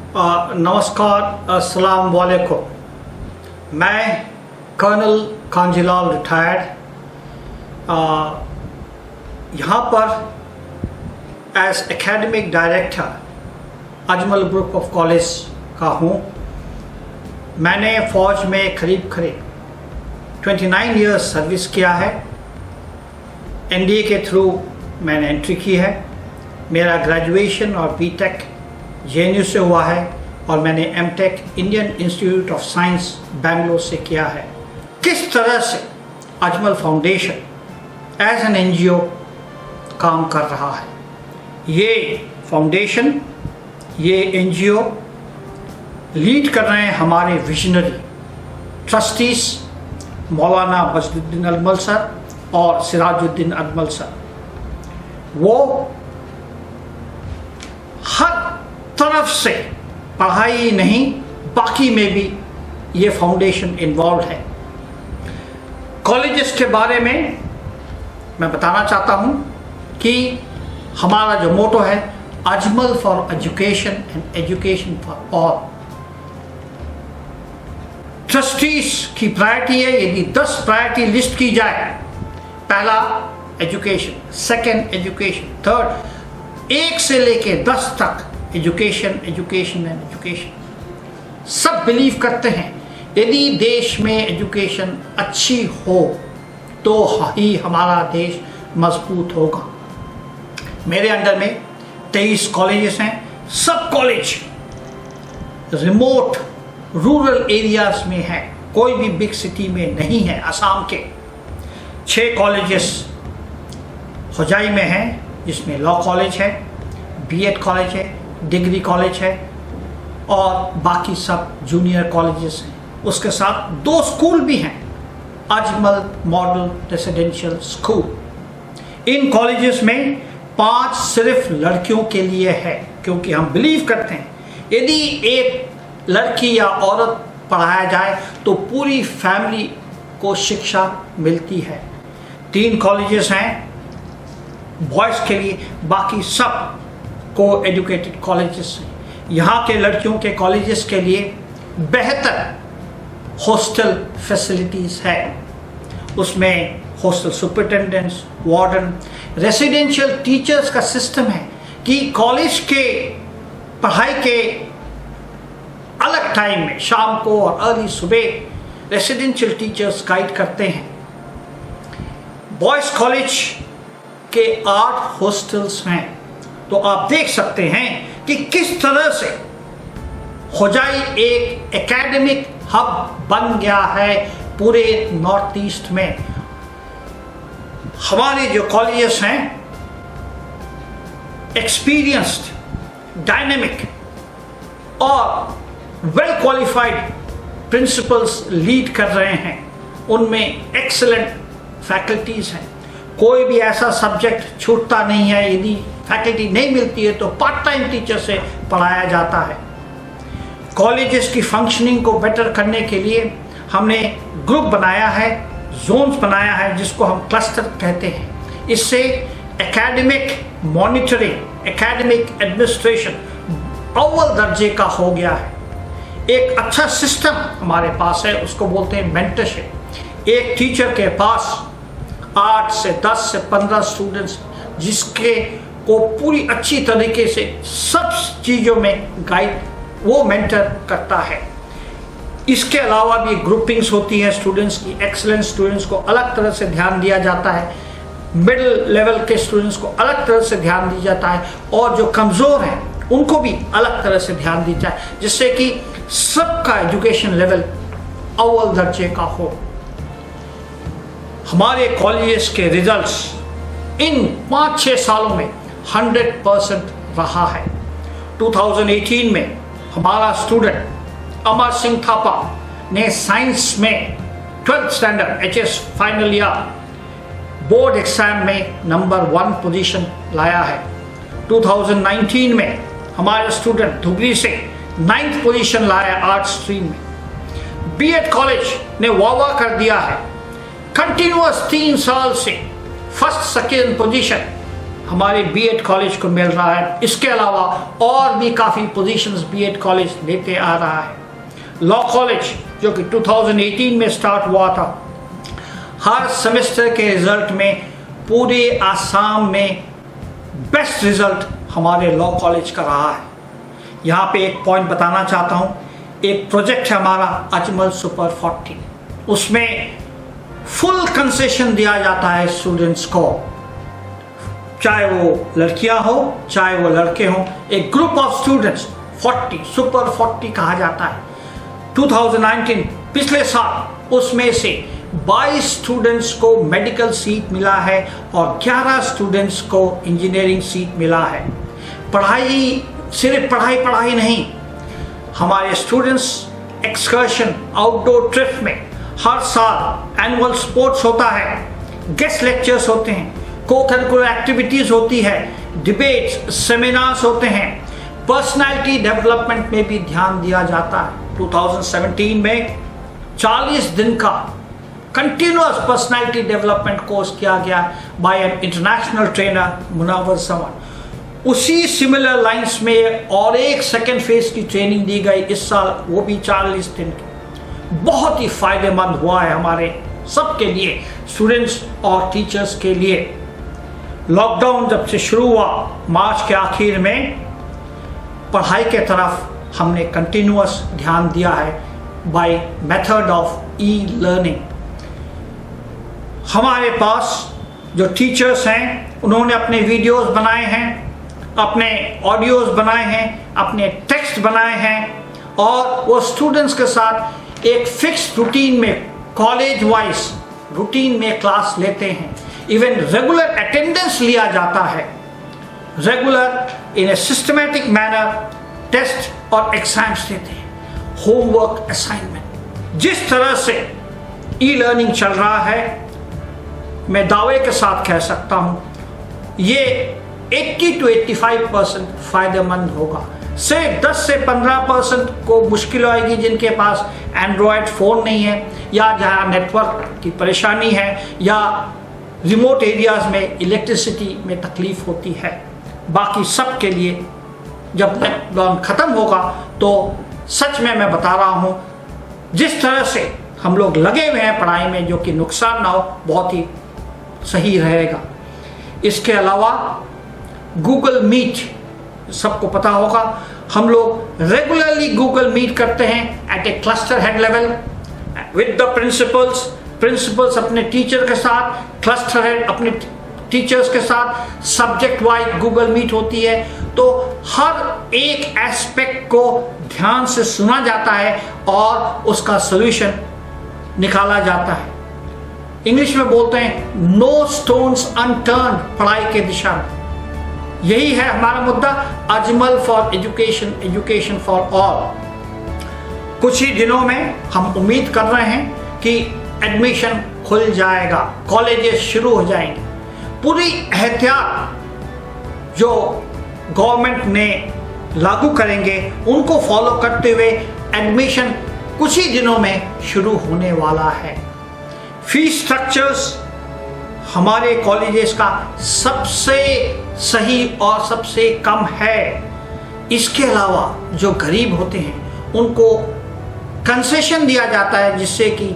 नमस्कार, अस्सलाम वालेकुम। मैं कर्नल कांजीलाल रिटायर्ड यहाँ पर as academic director Ajmal group of college का हूँ। मैंने फ़ौज में करीब 29 इयर्स सर्विस किया है। एनडीए के थ्रू मैंने एंट्री की है। मेरा ग्रेजुएशन और बीटेक जेएनयू से हुआ है और मैंने MTech Indian Institute of Science Bangalore से किया है। किस तरह से Ajmal foundation as an NGO काम कर रहा है, ये फाउंडेशन, ये एनजीओ लीड कर रहे हैं हमारे विजनरी ट्रस्टीज मौलाना बजरुद्दीन अजमल सर और सिराजुद्दीन अजमल सर। वो हर तरफ से पढ़ाई नहीं, बाकी में भी ये फाउंडेशन इन्वॉल्व है। कॉलेजेस के बारे में मैं बताना चाहता हूँ कि हमारा जो मोटो है Ajmal for education and education for all. Trustees की प्रायोरिटी है, यदि 10 प्रायोरिटी लिस्ट की जाए, पहला एजुकेशन, सेकंड एजुकेशन, थर्ड 1 से लेके 10 तक एजुकेशन, एजुकेशन एंड एजुकेशन। सब बिलीव करते हैं यदि देश में एजुकेशन अच्छी हो तो ही हमारा देश मजबूत होगा। मेरे अंडर में 23 कॉलेजेस हैं। सब कॉलेज रिमोट रूरल एरियाज में है, कोई भी बिग सिटी में नहीं है। असम के 6 कॉलेजेस होजाई में हैं, जिसमें लॉ कॉलेज है, बीएड कॉलेज है, डिग्री कॉलेज है और बाकी सब जूनियर कॉलेजेस हैं। उसके साथ 2 स्कूल भी हैं, अजमल मॉडल रेसिडेंशियल स्कूल। इन कॉलेजेस में 5 सिर्फ लड़कियों के लिए है, क्योंकि हम बिलीव करते हैं यदि एक लड़की या औरत पढ़ाया जाए तो पूरी फैमिली को शिक्षा मिलती है। 3 कॉलेजेस हैं बॉयज़ के लिए, बाकी सब को एजुकेटेड कॉलेजेस हैं। यहाँ के लड़कियों के कॉलेजेस के लिए बेहतर हॉस्टल फैसिलिटीज़ है। उसमें hostel superintendents, warden, residential teachers का सिस्टम है कि कॉलेज के पढ़ाई के अलग टाइम में, शाम को और अर्ली सुबह, रेसिडेंशियल टीचर्स गाइड करते हैं। बॉयज़ कॉलेज के 8 हॉस्टल्स हैं। तो आप देख सकते हैं कि किस तरह से होजाई एक एकेडमिक हब बन गया है पूरे नॉर्थ ईस्ट में। हमारे जो कॉलेजेस हैं एक्सपीरियंस्ड, डायनेमिक और वेल क्वालिफाइड प्रिंसिपल्स लीड कर रहे हैं। उनमें एक्सीलेंट फैकल्टीज हैं। कोई भी ऐसा सब्जेक्ट छूटता नहीं है। यदि फैकल्टी नहीं मिलती है तो पार्ट टाइम टीचर से पढ़ाया जाता है। कॉलेजेस की फंक्शनिंग को बेटर करने के लिए हमने ग्रुप बनाया है, जोन्स बनाया है, जिसको हम क्लस्टर कहते हैं। इससे एकेडमिक मॉनिटरिंग, एकेडमिक एडमिनिस्ट्रेशन अव्वल दर्जे का हो गया है। एक अच्छा सिस्टम हमारे पास है, उसको बोलते हैं मेंटरशिप। एक टीचर के पास 8 से 10 से 15 स्टूडेंट्स, जिसके को पूरी अच्छी तरीके से सब चीज़ों में गाइड वो मेंटर करता है। इसके अलावा भी ग्रुपिंग्स होती हैं स्टूडेंट्स की। एक्सीलेंट स्टूडेंट्स को अलग तरह से ध्यान दिया जाता है, मिडिल लेवल के स्टूडेंट्स को अलग तरह से ध्यान दिया जाता है, और जो कमज़ोर हैं उनको भी अलग तरह से ध्यान दिया जाए, जिससे कि सबका एजुकेशन लेवल अव्वल दर्जे का हो। हमारे कॉलेजेस के रिजल्ट्स इन 5-6 सालों में 100% रहा है। 2018 में हमारा स्टूडेंट अमर सिंह थापा ने साइंस में 12th standard HS final year board exam में नंबर 1 पोजीशन लाया है। 2019 में हमारा स्टूडेंट धुबरी से 9th पोजीशन लाया आर्ट स्ट्रीम में। बीएड कॉलेज ने वाह कर दिया है। कंटिन्यूअस 3 साल से फर्स्ट सेकेंड पोजीशन हमारे बीएड कॉलेज को मिल रहा है। इसके अलावा और भी काफ़ी पोजीशंस बीएड कॉलेज लेते आ रहा है। लॉ कॉलेज जो कि 2018 में स्टार्ट हुआ था, हर सेमेस्टर के रिजल्ट में पूरे आसाम में बेस्ट रिजल्ट हमारे लॉ कॉलेज का रहा है। यहाँ पे एक पॉइंट बताना चाहता हूँ, एक प्रोजेक्ट है हमारा अजमल सुपर 40, उसमें फुल कंसेशन दिया जाता है स्टूडेंट्स को, चाहे वो लड़कियां हो चाहे वो लड़के हों। एक ग्रुप ऑफ स्टूडेंट्स 40 सुपर 40 कहा जाता है। 2019 पिछले साल उसमें से 22 स्टूडेंट्स को मेडिकल सीट मिला है और 11 स्टूडेंट्स को इंजीनियरिंग सीट मिला है। पढ़ाई सिर्फ पढ़ाई नहीं, हमारे स्टूडेंट्स एक्सकर्शन आउटडोर ट्रिप में हर साल एनुअल स्पोर्ट्स होता है, गेस्ट लेक्चर्स होते हैं, को-करिकुलर एक्टिविटीज़ होती है, डिबेट्स सेमिनार्स होते हैं, पर्सनालिटी डेवलपमेंट में भी ध्यान दिया जाता है। 2017 में 40 दिन का कंटिन्यूअस पर्सनालिटी डेवलपमेंट कोर्स किया गया by an international trainer Munawwar Samad. उसी सिमिलर लाइंस में और एक सेकेंड फेज की ट्रेनिंग दी गई इस साल, वो भी 40 दिन की। बहुत ही फायदेमंद हुआ है हमारे सबके लिए, स्टूडेंट्स और टीचर्स के लिए। लॉकडाउन जब से शुरू हुआ मार्च के आखिर में, पढ़ाई के तरफ हमने कंटिन्यूअस ध्यान दिया है by method of e learning. हमारे पास जो टीचर्स हैं उन्होंने अपने वीडियोस बनाए हैं, अपने ऑडियोज बनाए हैं, अपने टेक्स्ट बनाए हैं और वो स्टूडेंट्स के साथ एक फिक्स रूटीन में कॉलेज वाइज रूटीन में क्लास लेते हैं। इवन रेगुलर अटेंडेंस लिया जाता है, regular in a systematic manner test और एग्जाम्स देते हैं, होमवर्क असाइनमेंट। जिस तरह से ई लर्निंग चल रहा है, मैं दावे के साथ कह सकता हूं ये 80 to 85% फायदेमंद होगा। सिर्फ 10 से 15% को मुश्किल आएगी जिनके पास एंड्रॉयड फ़ोन नहीं है या जहाँ नेटवर्क की परेशानी है या रिमोट एरियाज़ में इलेक्ट्रिसिटी में तकलीफ़ होती है। बाकी सब के लिए जब लॉकडाउन ख़त्म होगा तो सच में मैं बता रहा हूँ, जिस तरह से हम लोग लगे हुए हैं पढ़ाई में, जो कि नुकसान ना हो, बहुत ही सही रहेगा। इसके अलावा गूगल मीट सबको पता होगा, हम लोग रेगुलरली गूगल मीट करते हैं at a cluster head level with the principals अपने टीचर के साथ, क्लस्टर हेड अपने टीचर्स के साथ, सब्जेक्ट वाइज गूगल मीट होती है। तो हर एक एस्पेक्ट को ध्यान से सुना जाता है और उसका सोल्यूशन निकाला जाता है। इंग्लिश में बोलते हैं नो स्टोन्स अनटर्न्ड पढ़ाई के दिशा में। यही है हमारा मुद्दा, Ajmal for education, education for all. कुछ ही दिनों में हम उम्मीद कर रहे हैं कि एडमिशन खुल जाएगा, कॉलेजेस शुरू हो जाएंगे। पूरी एहतियात जो गवर्नमेंट ने लागू करेंगे उनको फॉलो करते हुए एडमिशन कुछ ही दिनों में शुरू होने वाला है। फीस स्ट्रक्चर्स हमारे कॉलेजेस का सबसे सही और सबसे कम है। इसके अलावा जो गरीब होते हैं उनको कंसेशन दिया जाता है, जिससे कि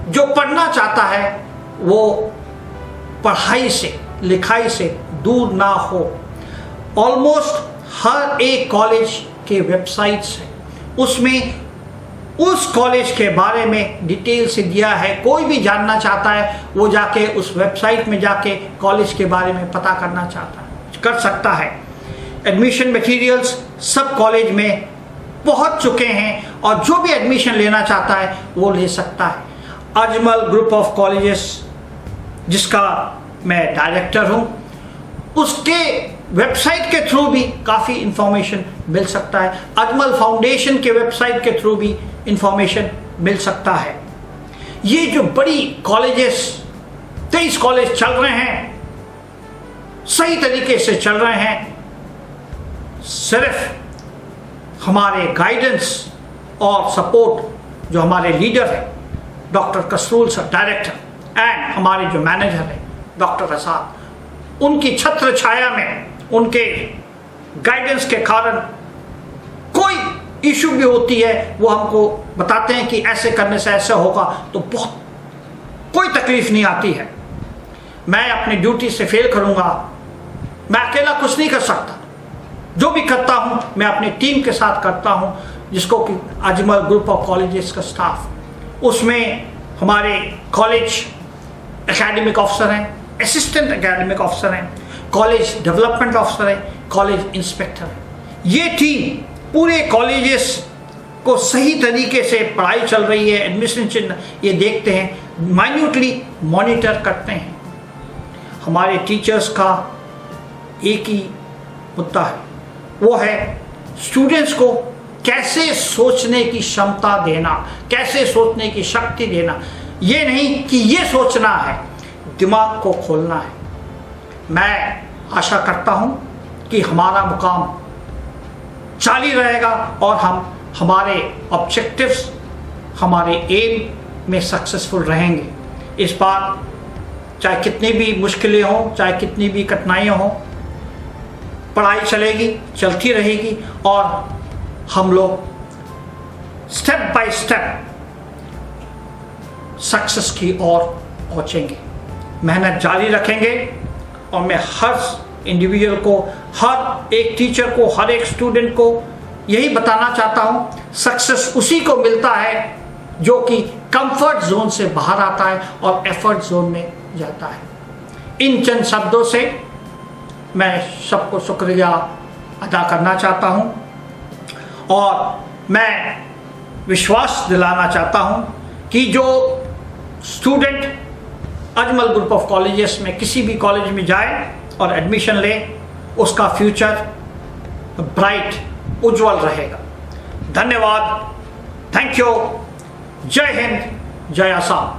जो पढ़ना चाहता है वो पढ़ाई से लिखाई से दूर ना हो। ऑलमोस्ट हर एक कॉलेज के वेबसाइट्स हैं, उसमें उस कॉलेज के बारे में डिटेल से दिया है। कोई भी जानना चाहता है वो जाके उस वेबसाइट में जाके कॉलेज के बारे में पता करना चाहता है, कर सकता है। एडमिशन मटेरियल्स सब कॉलेज में पहुंच चुके हैं और जो भी एडमिशन लेना चाहता है वो ले सकता है। अजमल ग्रुप ऑफ कॉलेजेस, जिसका मैं डायरेक्टर हूं, उसके वेबसाइट के थ्रू भी काफ़ी इंफॉर्मेशन मिल सकता है। अजमल फाउंडेशन के वेबसाइट के थ्रू भी इंफॉर्मेशन मिल सकता है। ये जो बड़ी कॉलेजेस 23 कॉलेज चल रहे हैं, सही तरीके से चल रहे हैं, सिर्फ हमारे गाइडेंस और सपोर्ट जो हमारे लीडर हैं डॉक्टर कसरूल सर डायरेक्टर एंड हमारे जो मैनेजर हैं डॉक्टर असाद, उनकी छत्र छाया में, उनके गाइडेंस के कारण कोई इशू भी होती है वो हमको बताते हैं कि ऐसे करने से ऐसा होगा, तो बहुत कोई तकलीफ नहीं आती है। मैं अपनी ड्यूटी से फेल करूंगा, मैं अकेला कुछ नहीं कर सकता। जो भी करता हूं मैं अपनी टीम के साथ करता हूं, जिसको कि अजमल ग्रुप ऑफ कॉलेजेस का स्टाफ, उसमें हमारे कॉलेज एकेडमिक ऑफिसर हैं, असिस्टेंट एकेडमिक ऑफिसर हैं, कॉलेज डेवलपमेंट ऑफिसर हैं, कॉलेज इंस्पेक्टर हैं। ये टीम पूरे कॉलेजेस को सही तरीके से पढ़ाई चल रही है, एडमिशन ये देखते हैं, माइन्यूटली मॉनिटर करते हैं। हमारे टीचर्स का एक ही मुद्दा है, वो है स्टूडेंट्स को कैसे सोचने की क्षमता देना, कैसे सोचने की शक्ति देना। ये नहीं कि ये सोचना है, दिमाग को खोलना है। मैं आशा करता हूं कि हमारा मुकाम जारी रहेगा और हम हमारे ऑब्जेक्टिव्स, हमारे एम में सक्सेसफुल रहेंगे। इस बार चाहे कितनी भी मुश्किलें हों, चाहे कितनी भी कठिनाइयाँ हों, पढ़ाई चलेगी, चलती रहेगी और हम लोग स्टेप बाय स्टेप सक्सेस की ओर पहुँचेंगे। मेहनत जारी रखेंगे और मैं हर इंडिविजुअल को, हर एक टीचर को, हर एक स्टूडेंट को यही बताना चाहता हूँ, सक्सेस उसी को मिलता है जो कि कंफर्ट जोन से बाहर आता है और एफर्ट जोन में जाता है। इन चंद शब्दों से मैं सबको शुक्रिया अदा करना चाहता हूँ और मैं विश्वास दिलाना चाहता हूँ कि जो student Ajmal group of colleges में किसी भी कॉलेज में जाए और एडमिशन ले, उसका फ्यूचर ब्राइट, उज्जवल रहेगा। धन्यवाद, थैंक यू, जय हिंद, जय आसाम।